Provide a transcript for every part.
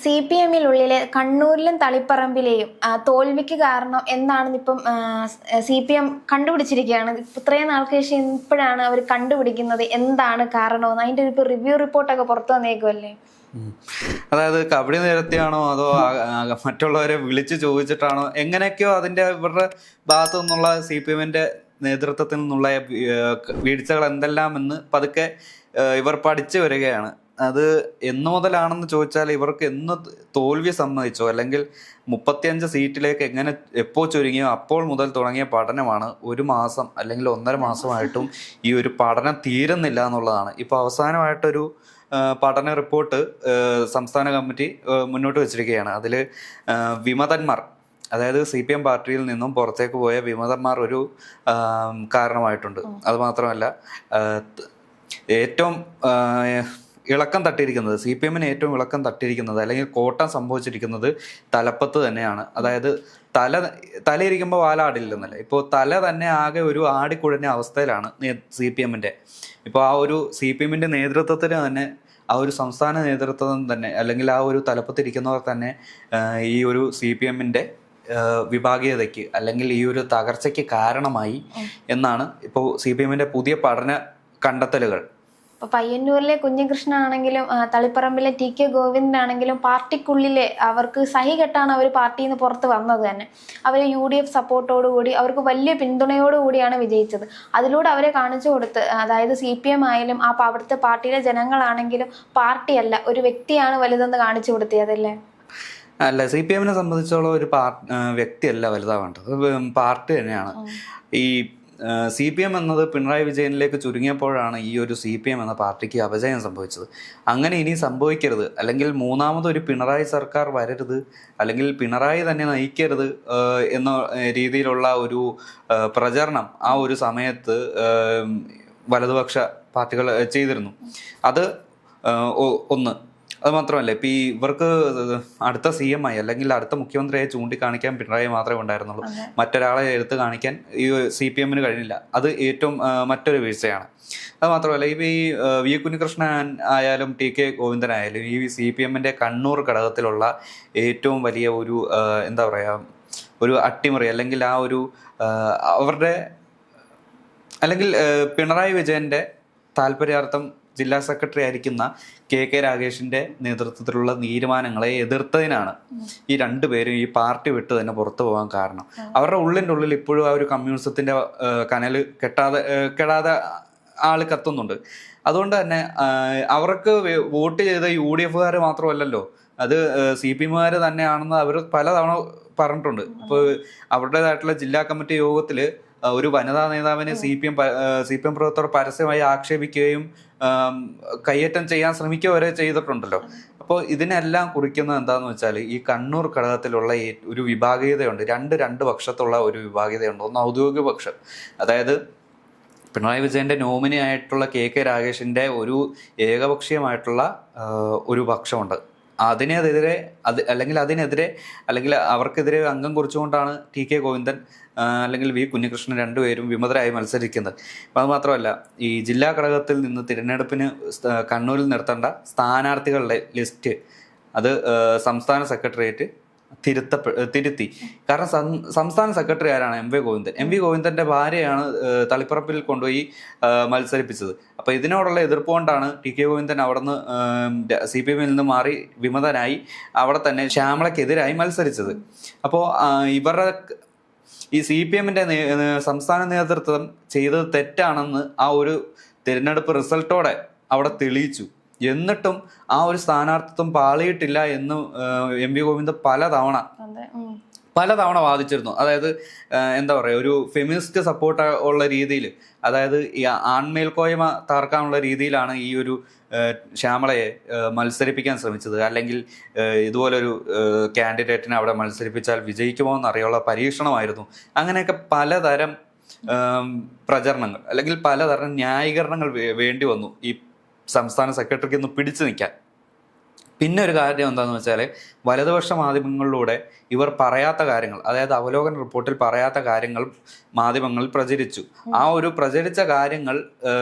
CPM-ലുള്ളിലെ കണ്ണൂരിലും തളിപ്പറമ്പിലെയും തോൽവിക്ക് കാരണം എന്താണെന്ന് ഇപ്പം CPM കണ്ടുപിടിച്ചിരിക്കുകയാണ്. ഇത്രയും നാൾക്ക് ശേഷം ഇപ്പോഴാണ് അവർ കണ്ടുപിടിക്കുന്നത് എന്താണ് കാരണമെന്ന്. അതിന്റെ ഒരു റിവ്യൂ റിപ്പോർട്ടൊക്കെ പുറത്തു വന്നേക്കുമല്ലേ. അതായത് കബഡി നിരത്തിയാണോ അതോ മറ്റുള്ളവരെ വിളിച്ചു ചോദിച്ചിട്ടാണോ എങ്ങനെയൊക്കെയോ അതിന്റെ ഇവരുടെ ഭാഗത്തു നിന്നുള്ള CPM-ന്റെ നേതൃത്വത്തിൽ നിന്നുള്ള വീഴ്ചകൾ എന്തെല്ലാം എന്ന് പതുക്കെ ഇവർ പഠിച്ചു വരികയാണ്. അത് എന്നു മുതലാണെന്ന് ചോദിച്ചാൽ ഇവർക്ക് എന്ന് തോൽവി സമ്മതിച്ചോ അല്ലെങ്കിൽ 35 സീറ്റിലേക്ക് എപ്പോൾ ചുരുങ്ങിയോ അപ്പോൾ മുതൽ തുടങ്ങിയ പഠനമാണ് 1 മാസം അല്ലെങ്കിൽ 1.5 മാസമായിട്ടും ഈ ഒരു പഠനം തീരുന്നില്ല എന്നുള്ളതാണ്. ഇപ്പോൾ അവസാനമായിട്ടൊരു പഠന റിപ്പോർട്ട് സംസ്ഥാന കമ്മിറ്റി മുന്നോട്ട് വെച്ചിരിക്കുകയാണ്. അതിൽ വിമതന്മാർ, അതായത് CPM പാർട്ടിയിൽ നിന്നും പുറത്തേക്ക് പോയ വിമതന്മാർ ഒരു കാരണമായിട്ടുണ്ട്. അതുമാത്രമല്ല ഏറ്റവും ഇളക്കം തട്ടിയിരിക്കുന്നത് CPM-ന് ഏറ്റവും ഇളക്കം തട്ടിയിരിക്കുന്നത് അല്ലെങ്കിൽ കോട്ടം സംഭവിച്ചിരിക്കുന്നത് തലപ്പത്ത് തന്നെയാണ്. അതായത് തലയിരിക്കുമ്പോൾ വാലാടില്ലെന്നല്ല, ഇപ്പോൾ തല തന്നെ ആകെ ഒരു ആടിക്കുഴഞ്ഞ അവസ്ഥയിലാണ് CPM-ന്റെ. ഇപ്പോൾ ആ ഒരു CPM-ന്റെ നേതൃത്വത്തിന് തന്നെ, ആ ഒരു സംസ്ഥാന നേതൃത്വം തന്നെ അല്ലെങ്കിൽ ആ ഒരു തലപ്പത്തിരിക്കുന്നവർ തന്നെ ഈ ഒരു CPM-ന്റെ വിഭാഗീയതയ്ക്ക് അല്ലെങ്കിൽ ഈ ഒരു തകർച്ചയ്ക്ക് കാരണമായി എന്നാണ് ഇപ്പോൾ CPM-ന്റെ പുതിയ പഠന കണ്ടെത്തലുകൾ. പയ്യന്നൂരിലെ കുഞ്ഞികൃഷ്ണൻ ആണെങ്കിലും തളിപ്പറമ്പിലെ TK ഗോവിന്ദനാണെങ്കിലും പാർട്ടിക്കുള്ളിലെ അവർക്ക് സഹി കെട്ടാണ് അവർ പാർട്ടിയിൽ നിന്ന് പുറത്ത് വന്നത് തന്നെ. അവർ UDF സപ്പോർട്ടോടുകൂടി അവർക്ക് വലിയ പിന്തുണയോടുകൂടിയാണ് വിജയിച്ചത്. അതിലൂടെ അവരെ കാണിച്ചു കൊടുത്ത്, അതായത് CPM ആയാലും അവിടുത്തെ പാർട്ടിയിലെ ജനങ്ങളാണെങ്കിലും പാർട്ടിയല്ല ഒരു വ്യക്തിയാണ് വലുതെന്ന് കാണിച്ചു കൊടുത്തതല്ലേ. അല്ല, CPM-നെ സംബന്ധിച്ചോളം ഒരു വ്യക്തിയല്ല വലുതാവേണ്ടത്, പാർട്ടി തന്നെയാണ്. ഈ CPM എന്നത് പിണറായി വിജയനിലേക്ക് ചുരുങ്ങിയപ്പോഴാണ് ഈ ഒരു CPM എന്ന പാർട്ടിക്ക് അപജയം സംഭവിച്ചത്. അങ്ങനെ ഇനി സംഭവിക്കരുത്, അല്ലെങ്കിൽ മൂന്നാമതൊരു പിണറായി സർക്കാർ വരരുത്, അല്ലെങ്കിൽ പിണറായി തന്നെ നയിക്കരുത് എന്ന രീതിയിലുള്ള ഒരു പ്രചരണം ആ ഒരു സമയത്ത് വലതുപക്ഷ പാർട്ടികൾ ചെയ്തിരുന്നു. അത് ഒന്ന്. അത് മാത്രമല്ല, ഇപ്പം ഈ ഇവർക്ക് അടുത്ത CM ആയി അല്ലെങ്കിൽ അടുത്ത മുഖ്യമന്ത്രിയായി ചൂണ്ടിക്കാണിക്കാൻ പിണറായി മാത്രമേ ഉണ്ടായിരുന്നുള്ളൂ. മറ്റൊരാളെ എടുത്ത് കാണിക്കാൻ ഈ CPM-ന് കഴിഞ്ഞില്ല. അത് ഏറ്റവും മറ്റൊരു വീഴ്ചയാണ്. അത് മാത്രമല്ല, ഇപ്പം ഈ വി കുഞ്ഞികൃഷ്ണൻ ആയാലും TK ഗോവിന്ദനായാലും ഈ CPM-ന്റെ കണ്ണൂർ ഘടകത്തിലുള്ള ഏറ്റവും വലിയ ഒരു എന്താ പറയുക, ഒരു അട്ടിമറി അല്ലെങ്കിൽ ആ ഒരു അവരുടെ അല്ലെങ്കിൽ പിണറായി വിജയന്റെ താല്പര്യാർത്ഥം ജില്ലാ സെക്രട്ടറി ആയിരിക്കുന്ന KK രാഗേഷിന്റെ നേതൃത്വത്തിലുള്ള തീരുമാനങ്ങളെ എതിർത്തതിനാണ് ഈ രണ്ടുപേരും ഈ പാർട്ടി വിട്ട് തന്നെ പുറത്തു പോകാൻ കാരണം. അവരുടെ ഉള്ളിൻ്റെ ഉള്ളിൽ ഇപ്പോഴും ആ ഒരു കമ്മ്യൂണിസത്തിന്റെ കനൽ കെടാതെ ആള് കത്തുന്നുണ്ട്. അതുകൊണ്ട് തന്നെ അവർക്ക് വോട്ട് ചെയ്ത UDF-കാർ മാത്രമല്ലല്ലോ, അത് CPM-കാർ തന്നെയാണെന്ന് അവർ പലതവണ പറഞ്ഞിട്ടുണ്ട്. ഇപ്പോൾ അവരുടേതായിട്ടുള്ള ജില്ലാ കമ്മിറ്റി യോഗത്തിൽ ഒരു വനിതാ നേതാവിനെ CPM പ്രവർത്തകർ പരസ്യമായി ആക്ഷേപിക്കുകയും കയ്യേറ്റം ചെയ്യാൻ ശ്രമിക്കുക വരെ ചെയ്തിട്ടുണ്ടല്ലോ. അപ്പോൾ ഇതിനെല്ലാം കുറിക്കുന്നത് എന്താണെന്ന് വെച്ചാൽ ഈ കണ്ണൂർ ഘടകത്തിലുള്ള ഒരു വിഭാഗീയതയുണ്ട്. രണ്ട് പക്ഷത്തുള്ള ഒരു വിഭാഗീയതയുണ്ട്. ഒന്ന് ഔദ്യോഗിക പക്ഷം, അതായത് പിണറായി വിജയന്റെ നോമിനി ആയിട്ടുള്ള KK രാഗേഷിന്റെ ഒരു ഏകപക്ഷീയമായിട്ടുള്ള ഒരു പക്ഷമുണ്ട്. അതിനെതിരെ അല്ലെങ്കിൽ അവർക്കെതിരെ അംഗം കുറിച്ചുകൊണ്ടാണ് TK ഗോവിന്ദൻ അല്ലെങ്കിൽ വി കുഞ്ഞികൃഷ്ണൻ രണ്ടുപേരും വിമതരായി മത്സരിക്കുന്നത്. അപ്പം അത് മാത്രമല്ല, ഈ ജില്ലാ ഘടകത്തിൽ നിന്ന് തിരഞ്ഞെടുപ്പിന് കണ്ണൂരിൽ നിർത്തേണ്ട സ്ഥാനാർത്ഥികളുടെ ലിസ്റ്റ് അത് സംസ്ഥാന സെക്രട്ടേറിയറ്റ് തിരുത്തി. കാരണം സംസ്ഥാന സെക്രട്ടറി ആരാണ്? MV ഗോവിന്ദന്റെ ഭാര്യയാണ് തളിപ്പറമ്പിൽ കൊണ്ടുപോയി മത്സരിപ്പിച്ചത്. അപ്പൊ ഇതിനോടുള്ള എതിർപ്പ് കൊണ്ടാണ് TK ഗോവിന്ദൻ അവിടുന്ന് CPM-ൽ നിന്ന് മാറി വിമതനായി അവിടെ തന്നെ ശ്യാമളക്കെതിരായി മത്സരിച്ചത്. അപ്പോൾ ഇവരുടെ ഈ CPM-ന്റെ സംസ്ഥാന നേതൃത്വം ചെയ്തത് തെറ്റാണെന്ന് ആ ഒരു തിരഞ്ഞെടുപ്പ് റിസൾട്ടോടെ അവിടെ തെളിയിച്ചു. എന്നിട്ടും ആ ഒരു സ്ഥാനാർത്ഥിത്വം പാളിയിട്ടില്ല എന്ന് MV ഗോവിന്ദൻ പലതവണ വാദിച്ചിരുന്നു. അതായത് എന്താ പറയുക, ഒരു ഫെമിനിസ്റ്റ് സപ്പോർട്ട് ഉള്ള രീതിയിൽ, അതായത് ഈ ആൺമേൽക്കോയ്മ തകർക്കാനുള്ള രീതിയിലാണ് ഈ ഒരു ശ്യാമളയെ മത്സരിപ്പിക്കാൻ ശ്രമിച്ചത്. അല്ലെങ്കിൽ ഇതുപോലൊരു കാൻഡിഡേറ്റിനെ അവിടെ മത്സരിപ്പിച്ചാൽ വിജയിക്കുമോ എന്നറിയാനുള്ള പരീക്ഷണമായിരുന്നു. അങ്ങനെയൊക്കെ പലതരം പ്രചരണങ്ങൾ അല്ലെങ്കിൽ പലതരം ന്യായീകരണങ്ങൾ വേണ്ടി വന്നു ഈ സംസ്ഥാന സെക്രട്ടറിക്ക് ഒന്ന് പിടിച്ചു നിൽക്കാൻ. പിന്നെ ഒരു കാര്യം എന്താണെന്ന് വെച്ചാൽ, വലതുപക്ഷ മാധ്യമങ്ങളിലൂടെ ഇവർ പറയാത്ത കാര്യങ്ങൾ, അതായത് അവലോകന റിപ്പോർട്ടിൽ പറയാത്ത കാര്യങ്ങൾ മാധ്യമങ്ങളിൽ പ്രചരിച്ചു. ആ ഒരു പ്രചരിച്ച കാര്യങ്ങൾ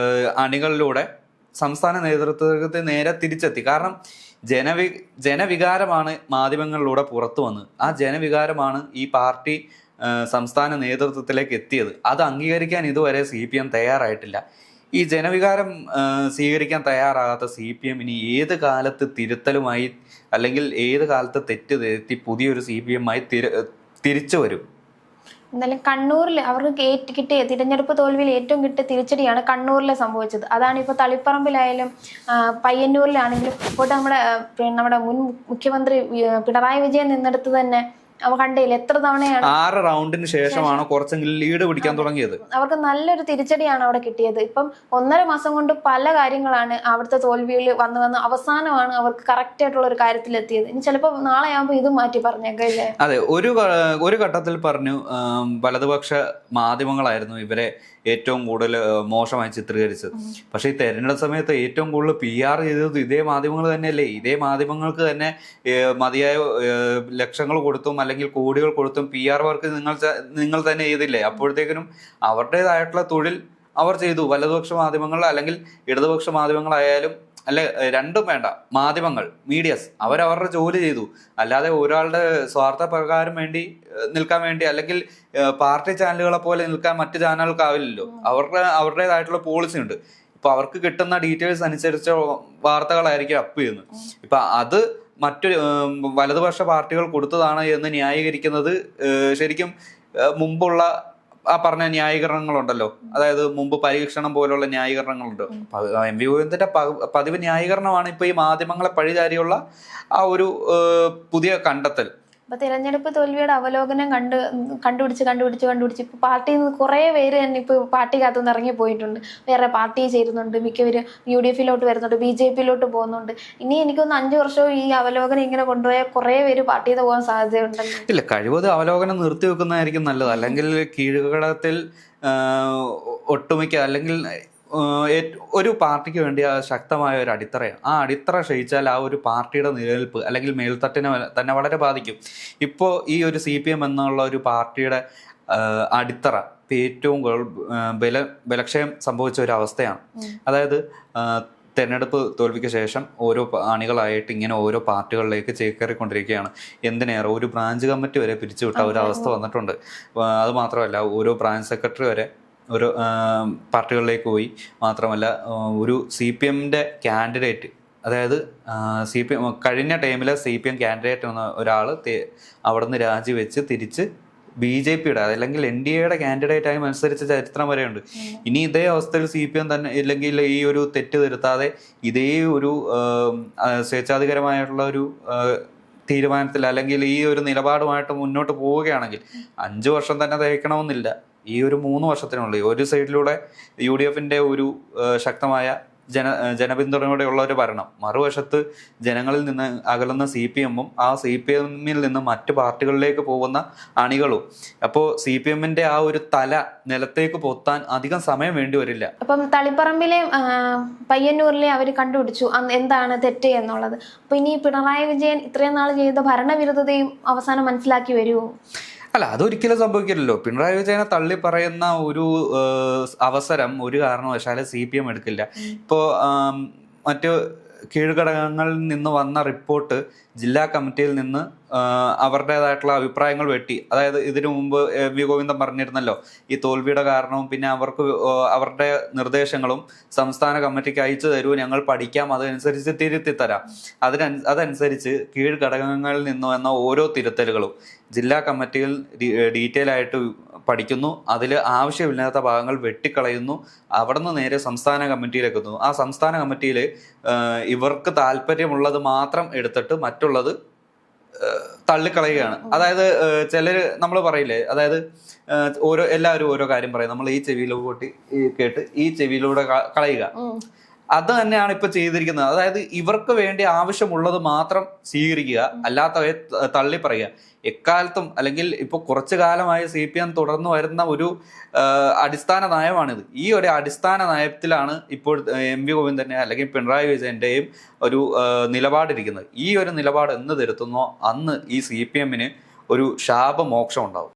അണികളിലൂടെ സംസ്ഥാന നേതൃത്വത്തെ നേരെ തിരിച്ചെത്തി. കാരണം ജനവികാരമാണ് മാധ്യമങ്ങളിലൂടെ പുറത്തു വന്നത്. ആ ജനവികാരമാണ് ഈ പാർട്ടി സംസ്ഥാന നേതൃത്വത്തിലേക്ക് എത്തിയത്. അത് അംഗീകരിക്കാൻ ഇതുവരെ CPM തയ്യാറായിട്ടില്ല. ഈ ജനവികാരം സ്വീകരിക്കാൻ തയ്യാറാകാത്ത CPM ഇനി ഏത് കാലത്ത് തിരുത്തലുമായി അല്ലെങ്കിൽ ഏത് കാലത്ത് തെറ്റ് തിരുത്തി പുതിയൊരു CPM ആയി തിരിച്ചു വരും? എന്തായാലും കണ്ണൂരിൽ അവർക്ക് കിട്ടിയ തിരഞ്ഞെടുപ്പ് തോൽവിയിൽ ഏറ്റവും കിട്ടിയ തിരിച്ചടിയാണ് കണ്ണൂരിൽ സംഭവിച്ചത്. അതാണ് ഇപ്പോൾ തളിപ്പറമ്പിലായാലും പയ്യന്നൂരിലാണെങ്കിലും ഇപ്പോൾ നമ്മുടെ മുൻ മുഖ്യമന്ത്രി പിണറായി വിജയൻ നിന്നെടുത്ത് തന്നെ കണ്ടയില്ല എത്ര തവണയാണ് 6 റൗണ്ടിന് ശേഷമാണ് കുറച്ചെങ്കിലും ലീഡ് പിടിക്കാൻ തുടങ്ങിയത്. അവർക്ക് നല്ലൊരു തിരിച്ചടിയാണ് അവിടെ കിട്ടിയത്. ഇപ്പം 1.5 മാസം കൊണ്ട് പല കാര്യങ്ങളാണ് അവിടുത്തെ തോൽവിയിൽ വന്ന് അവസാനമാണ് അവർക്ക് കറക്റ്റ് ആയിട്ടുള്ള ഒരു കാര്യത്തിലെത്തിയത്. ഇനി ചിലപ്പോൾ നാളെ ആകുമ്പോൾ ഇതും മാറ്റി പറഞ്ഞേക്കല്ലേ. അതെ, ഒരു ഘട്ടത്തിൽ പറഞ്ഞു വലതുപക്ഷ മാധ്യമങ്ങളായിരുന്നു ഇവരെ ഏറ്റവും കൂടുതൽ മോശമായി ചിത്രീകരിച്ചത്. പക്ഷെ ഈ തെരഞ്ഞെടുപ്പ് സമയത്ത് ഏറ്റവും കൂടുതൽ PR ചെയ്തത് ഇതേ മാധ്യമങ്ങൾ തന്നെയല്ലേ? ഇതേ മാധ്യമങ്ങൾക്ക് തന്നെ മതിയായ ലക്ഷങ്ങൾ കൊടുത്തും അല്ലെങ്കിൽ കോടികൾ കൊടുത്തും PR വർക്ക് നിങ്ങൾ തന്നെ ചെയ്തില്ലേ? അപ്പോഴത്തേക്കിനും അവരുടേതായിട്ടുള്ള തൊഴിൽ അവർ ചെയ്തു. വലതുപക്ഷ മാധ്യമങ്ങൾ അല്ലെങ്കിൽ ഇടതുപക്ഷ മാധ്യമങ്ങളായാലും അല്ലെ, രണ്ടും വേണ്ട, മാധ്യമങ്ങൾ, മീഡിയസ് അവരവരുടെ ജോലി ചെയ്തു. അല്ലാതെ ഒരാളുടെ സ്വാർത്ഥ പ്രകാരം നിൽക്കാൻ വേണ്ടി അല്ലെങ്കിൽ പാർട്ടി ചാനലുകളെ പോലെ നിൽക്കാൻ മറ്റു ചാനലുകൾക്കാവില്ലല്ലോ. അവരുടേതായിട്ടുള്ള പോളിസി ഉണ്ട്. ഇപ്പൊ അവർക്ക് കിട്ടുന്ന ഡീറ്റെയിൽസ് അനുസരിച്ച് വാർത്തകളായിരിക്കും അപ്പ് ചെയ്യുന്നത്. ഇപ്പൊ അത് മറ്റൊരു വലതുപക്ഷ പാർട്ടികൾ കൊടുത്തതാണ് എന്ന് ന്യായീകരിക്കുന്നത് ശരിക്കും മുമ്പുള്ള ആ പറഞ്ഞ ന്യായീകരണങ്ങളുണ്ടല്ലോ. അതായത് മുമ്പ് പരീക്ഷണം പോലുള്ള ന്യായീകരണങ്ങളുണ്ട്. MV ഗോവിന്ദന്റെ പതിവ് ന്യായീകരണമാണ് ഇപ്പൊ ഈ മാധ്യമങ്ങളെ പഴിചാരിയുള്ള ആ ഒരു പുതിയ കണ്ടെത്തൽ. അപ്പൊ തിരഞ്ഞെടുപ്പ് തോൽവിയുടെ അവലോകനം കണ്ടുപിടിച്ച് ഇപ്പൊ പാർട്ടിയിൽ നിന്ന് കുറെ പേര് തന്നെ ഇപ്പൊ പാർട്ടിക്കകത്തു നിന്ന് ഇറങ്ങി പോയിട്ടുണ്ട്. വേറെ പാർട്ടി ചേരുന്നുണ്ട്, മിക്കവരും UDF-ലോട്ട് വരുന്നുണ്ട്, BJP-ലോട്ട് പോകുന്നുണ്ട്. ഇനി എനിക്കൊന്ന് 5 വർഷവും ഈ അവലോകനം ഇങ്ങനെ കൊണ്ടുപോയാൽ കുറെ പേര് പാർട്ടിയിൽ നിന്ന് പോകാൻ സാധ്യതയുണ്ടല്ലോ. ഇല്ല, കഴിവത് അവലോകനം നിർത്തി വെക്കുന്നതായിരിക്കും നല്ലത്. അല്ലെങ്കിൽ കീഴ്ഘടകത്തിൽ ഒട്ടുമിക്ക അല്ലെങ്കിൽ ഒരു പാർട്ടിക്ക് വേണ്ടി ശക്തമായ ഒരു അടിത്തറയാണ്. ആ അടിത്തറ ക്ഷയിച്ചാൽ ആ ഒരു പാർട്ടിയുടെ നിലനിൽപ്പ് അല്ലെങ്കിൽ മേൽത്തട്ടിനെ തന്നെ വളരെ ബാധിക്കും. ഇപ്പോൾ ഈ ഒരു CPM എന്നുള്ള ഒരു പാർട്ടിയുടെ അടിത്തറ ഏറ്റവും ബലക്ഷയം സംഭവിച്ച ഒരു അവസ്ഥയാണ്. അതായത് തെരഞ്ഞെടുപ്പ് തോൽവിക്ക് ശേഷം ഓരോ അണികളായിട്ട് ഇങ്ങനെ ഓരോ പാർട്ടികളിലേക്ക് ചേക്കേറിക്കൊണ്ടിരിക്കുകയാണ്. എന്തിനേറെ ഒരു ബ്രാഞ്ച് കമ്മിറ്റി വരെ പിരിച്ചുവിട്ട ഒരു അവസ്ഥ വന്നിട്ടുണ്ട്. അത് മാത്രമല്ല, ഓരോ ബ്രാഞ്ച് സെക്രട്ടറി വരെ ഒരു പാർട്ടികളിലേക്ക് പോയി. മാത്രമല്ല, ഒരു CPM-ന്റെ കാൻഡിഡേറ്റ്, അതായത് കഴിഞ്ഞ ടൈമിൽ CPM കാൻഡിഡേറ്റ് എന്ന ഒരാൾ അവിടെ നിന്ന് രാജിവെച്ച് തിരിച്ച് BJP-യുടെ അല്ലെങ്കിൽ NDA-യുടെ കാൻഡിഡേറ്റായി മത്സരിച്ച ചരിത്രം വരെയുണ്ട്. ഇനി ഇതേ അവസ്ഥയിൽ CPM തന്നെ ഇല്ലെങ്കിൽ ഈ ഒരു തെറ്റ് തിരുത്താതെ ഇതേ ഒരു സ്വേച്ഛാധികാരമായിട്ടുള്ള ഒരു തീരുമാനത്തിൽ അല്ലെങ്കിൽ ഈ ഒരു നിലപാടുമായിട്ട് മുന്നോട്ട് പോവുകയാണെങ്കിൽ 5 വർഷം തന്നെ തയ്ക്കണമെന്നില്ല. ഈ ഒരു 3 വർഷത്തിനുള്ളിൽ ഒരു സൈഡിലൂടെ UDF-ന്റെ ഒരു ശക്തമായ ജനപിന്തുണയോടെയുള്ള ഒരു ഭരണം, മറുവശത്ത് ജനങ്ങളിൽ നിന്ന് അകലുന്ന CPM-ഉം ആ CPM-ൽ നിന്ന് മറ്റു പാർട്ടികളിലേക്ക് പോകുന്ന അണികളും. അപ്പോൾ CPM-ന്റെ ആ ഒരു തല നിലത്തേക്ക് പൊത്താൻ അധികം സമയം വേണ്ടി വരില്ല. അപ്പം തളിപ്പറമ്പിലെ പയ്യന്നൂരിലെ അവർ കണ്ടുപിടിച്ചു എന്താണ് തെറ്റ് എന്നുള്ളത്. അപ്പൊ ഇനി പിണറായി വിജയൻ ഇത്രയും നാൾ ചെയ്ത ഭരണവിരുദ്ധതയും അവസാനം മനസ്സിലാക്കി വരുമോ? അല്ല, അതൊരിക്കലും സംഭവിക്കില്ലല്ലോ. പിണറായി വിജയനെ തള്ളി പറയുന്ന ഒരു അവസരം ഒരു കാരണവശാലും CPM എടുക്കില്ല. ഇപ്പോൾ മറ്റു കീഴ്ഘടകങ്ങളിൽ നിന്ന് വന്ന റിപ്പോർട്ട് ജില്ലാ കമ്മിറ്റിയിൽ നിന്ന് അവരുടേതായിട്ടുള്ള അഭിപ്രായങ്ങൾ വെട്ടി, അതായത് ഇതിനു മുമ്പ് MV ഗോവിന്ദൻ പറഞ്ഞിരുന്നല്ലോ, ഈ തോൽവിയുടെ കാരണവും പിന്നെ അവരുടെ നിർദ്ദേശങ്ങളും സംസ്ഥാന കമ്മിറ്റിക്ക് അയച്ചു തരൂ, ഞങ്ങൾ പഠിക്കാം, അതനുസരിച്ച് തിരുത്തി തരാം. അതനുസരിച്ച് കീഴ്ഘടകങ്ങളിൽ നിന്ന് വന്ന ഓരോ തിരുത്തലുകളും ജില്ലാ കമ്മിറ്റിയിൽ ഡീറ്റെയിൽ ആയിട്ട് പഠിക്കുന്നു. അതിൽ ആവശ്യമില്ലാത്ത ഭാഗങ്ങൾ വെട്ടിക്കളയുന്നു. അവിടെ നിന്ന് നേരെ സംസ്ഥാന കമ്മിറ്റിയിലേക്ക് എത്തുന്നു. ആ സംസ്ഥാന കമ്മിറ്റിയിൽ ഇവർക്ക് താല്പര്യമുള്ളത് മാത്രം എടുത്തിട്ട് മറ്റുള്ളത് തള്ളിക്കളയുകയാണ്. അതായത് ചിലര് നമ്മൾ പറയില്ലേ, അതായത് എല്ലാവരും ഓരോ കാര്യം പറയും, നമ്മൾ ഈ ചെവിയിലൂടെ കേട്ട് ഈ ചെവിയിലൂടെ കളയുക. അത് തന്നെയാണ് ഇപ്പൊ ചെയ്തിരിക്കുന്നത്. അതായത് ഇവർക്ക് വേണ്ടി ആവശ്യമുള്ളത് മാത്രം സ്വീകരിക്കുക, അല്ലാത്തവയെ തള്ളി പറയുക. എക്കാലത്തും അല്ലെങ്കിൽ ഇപ്പോൾ കുറച്ചു കാലമായി CPM തുടർന്നു വരുന്ന ഒരു അടിസ്ഥാന നയമാണിത്. ഈ ഒരു അടിസ്ഥാന നയത്തിലാണ് ഇപ്പോൾ MV ഗോവിന്ദന്റെ അല്ലെങ്കിൽ പിണറായി വിജയന്റെയും ഒരു നിലപാടിരിക്കുന്നത്. ഈ ഒരു നിലപാട് എന്ന് തിരുത്തുന്നോ അന്ന് ഈ CPM-ന് ഒരു ശാപമോക്ഷം ഉണ്ടാവും.